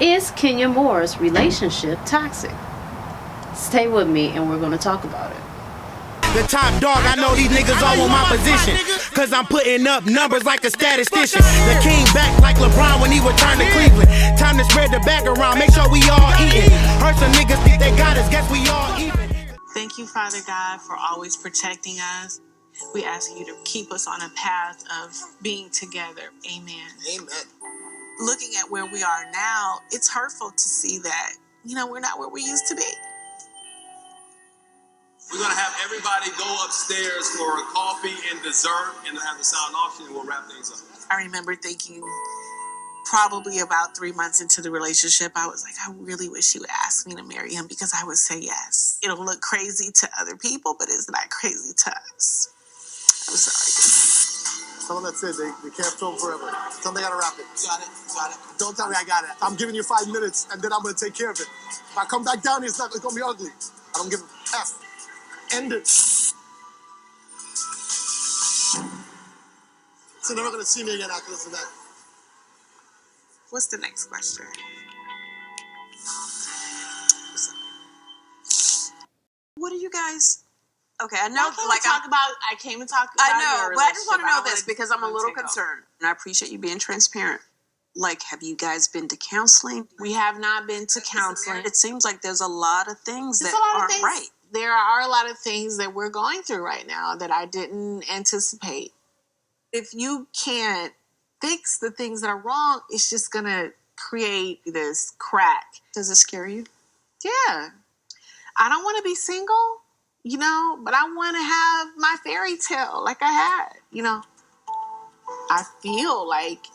Is Kenya Moore's relationship toxic? Stay with me and we're going to talk about it. The top dog, I know these niggas all want my position, cause I'm putting up numbers like a statistician. The king back like LeBron when he returned to Cleveland. Time to spread the bag around, make sure we all eating. Heard some niggas think they got us, guess we all even. Thank you, Father God, for always protecting us. We ask you to keep us on a path of being together. Amen. Amen. Looking at where we are now, it's hurtful to see that, we're not where we used to be. We're going to have everybody go upstairs for a coffee and dessert and have the sound option, and we'll wrap things up. I remember thinking probably about 3 months into the relationship, I was like, I really wish he would ask me to marry him because I would say yes. It'll look crazy to other people, but it's not crazy to us. I'm sorry. Tell them that's it. They can't film forever. Tell them they got to wrap it. Got it. Don't tell me I got it. I'm giving you 5 minutes, and then I'm going to take care of it. If I come back down here, it's going to be ugly. I don't give a F. End it. So they're not going to see me again after this event. What's the next question? What do you guys... Okay, I know. I came to talk about. I know, but I just want to know I this because I'm a little concerned, and I appreciate you being transparent. Like, have you guys been to counseling? We have not been to counseling. It seems like there's a lot of things that aren't right. There are a lot of things that we're going through right now that I didn't anticipate. If you can't fix the things that are wrong, it's just going to create this crack. Does it scare you? Yeah. I don't want to be single, but I want to have my fairy tale like I had, I feel like,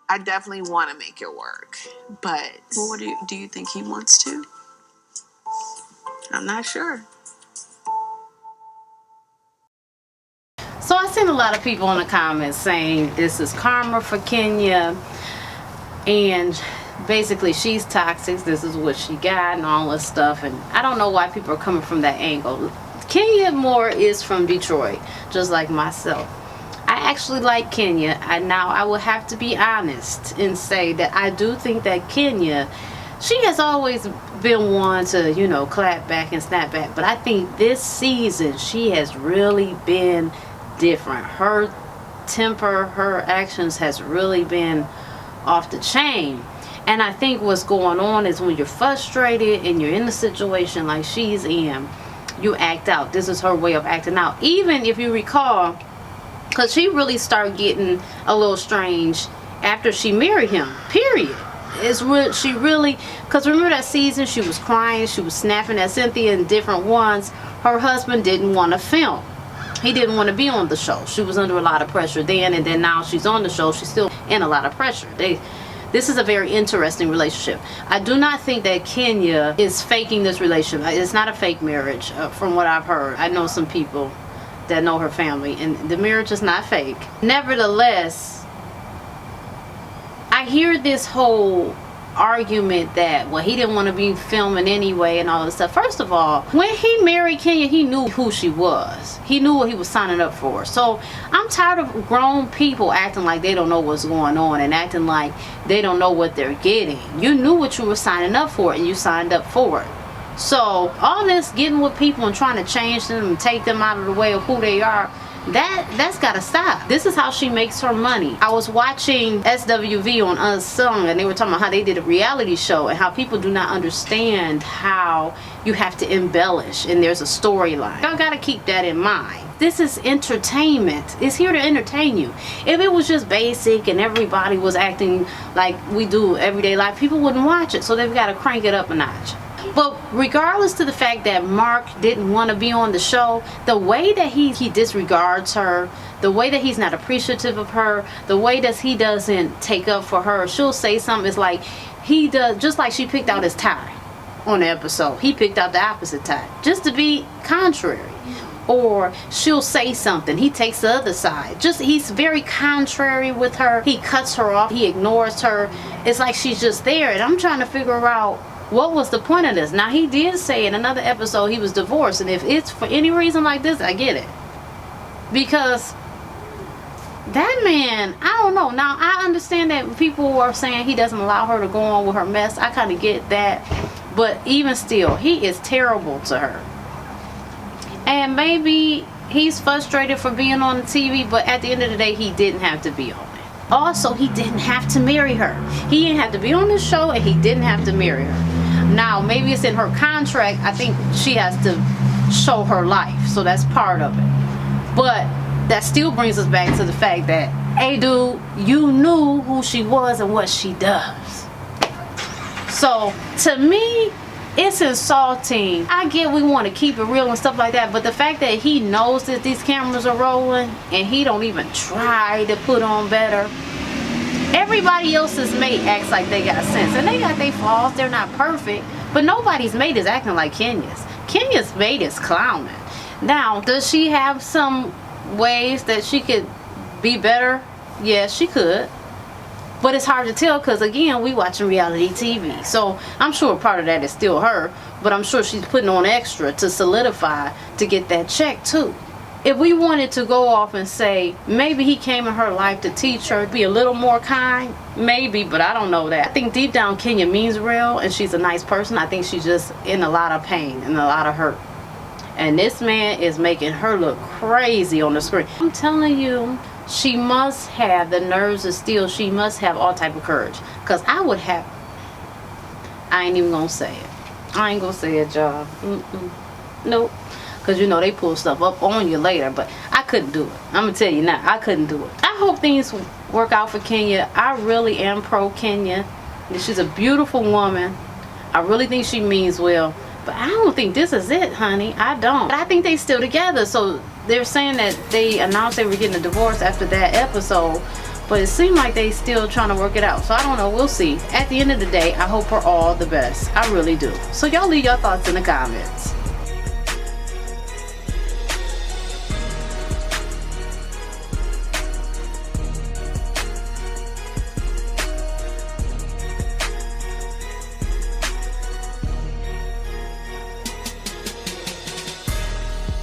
I definitely want to make it work, but... Well, what do you think he wants to? I'm not sure. So I seen a lot of people in the comments saying this is karma for Kenya, and basically she's toxic, this is what she got and all this stuff, and I don't know why people are coming from that angle. Kenya Moore is from Detroit, just like myself. I actually like Kenya. I will have to be honest and say that I do think that Kenya, she has always been one to, clap back and snap back. But I think this season, she has really been different. Her temper, her actions has really been off the chain. And I think what's going on is when you're frustrated and you're in a situation like she's in, you act out. This is her way of acting out. Even if you recall, because she really started getting a little strange after she married him, period. She really, because remember that season, she was crying, she was snapping at Cynthia and different ones. Her husband didn't want to film. He didn't want to be on the show. She was under a lot of pressure then, and then now she's on the show, she's still in a lot of pressure. This is a very interesting relationship. I do not think that Kenya is faking this relationship. It's not a fake marriage, from what I've heard. I know some people that know her family, and the marriage is not fake. Nevertheless, I hear this whole argument that, well, he didn't want to be filming anyway and all this stuff. First of all, when he married Kenya, he knew who she was. He knew what he was signing up for. So I'm tired of grown people acting like they don't know what's going on and acting like they don't know what they're getting. You knew what you were signing up for, and you signed up for it. So all this getting with people and trying to change them and take them out of the way of who they are, that's gotta stop. This is how she makes her money. I was watching SWV on Unsung, and they were talking about how they did a reality show and how people do not understand how you have to embellish and there's a storyline. Y'all gotta keep that in mind. This is entertainment. It's here to entertain you. If it was just basic and everybody was acting like we do everyday life, people wouldn't watch it. So they've got to crank it up a notch. But regardless to the fact that Marc didn't want to be on the show, the way that he disregards her, the way that he's not appreciative of her, the way that he doesn't take up for her, she'll say something, it's like he does, just like she picked out his tie on the episode. He picked out the opposite tie, just to be contrary. Or she'll say something, he takes the other side. He's very contrary with her. He cuts her off, he ignores her. It's like she's just there, and I'm trying to figure out what was the point of this. Now, he did say in another episode he was divorced, and if it's for any reason like this, I get it. Because that man, I don't know. Now, I understand that people are saying he doesn't allow her to go on with her mess. I kind of get that. But even still, he is terrible to her. And maybe he's frustrated for being on the TV, but at the end of the day, he didn't have to be on it. Also, he didn't have to marry her. He didn't have to be on the show, and he didn't have to marry her. Now, maybe it's in her contract. I think she has to show her life, so that's part of it. But that still brings us back to the fact that, hey, dude, you knew who she was and what she does. So, to me, it's insulting. I get we want to keep it real and stuff like that, but the fact that he knows that these cameras are rolling and he don't even try to put on better. Everybody else's mate acts like they got sense, and they got their flaws. They're not perfect, but nobody's mate is acting like Kenya's. Kenya's mate is clowning. Now, does she have some ways that she could be better? Yes, she could. But it's hard to tell because, again, we watching reality TV. So I'm sure part of that is still her, but I'm sure she's putting on extra to solidify to get that check too. If we wanted to go off and say maybe he came in her life to teach her, be a little more kind, maybe, but I don't know that. I think deep down Kenya means Rell and she's a nice person. I think she's just in a lot of pain and a lot of hurt. And this man is making her look crazy on the screen. I'm telling you, she must have the nerves of steel. She must have all type of courage. Because I would have... I ain't even going to say it. I ain't going to say it, y'all. Nope. Because, you know, they pull stuff up on you later. But I couldn't do it. I'm going to tell you now. I couldn't do it. I hope things work out for Kenya. I really am pro Kenya. She's a beautiful woman. I really think she means well. But I don't think this is it, honey. I don't. But I think they still together. So they're saying that they announced they were getting a divorce after that episode. But it seemed like they still trying to work it out. So I don't know. We'll see. At the end of the day, I hope her all the best. I really do. So y'all leave your thoughts in the comments.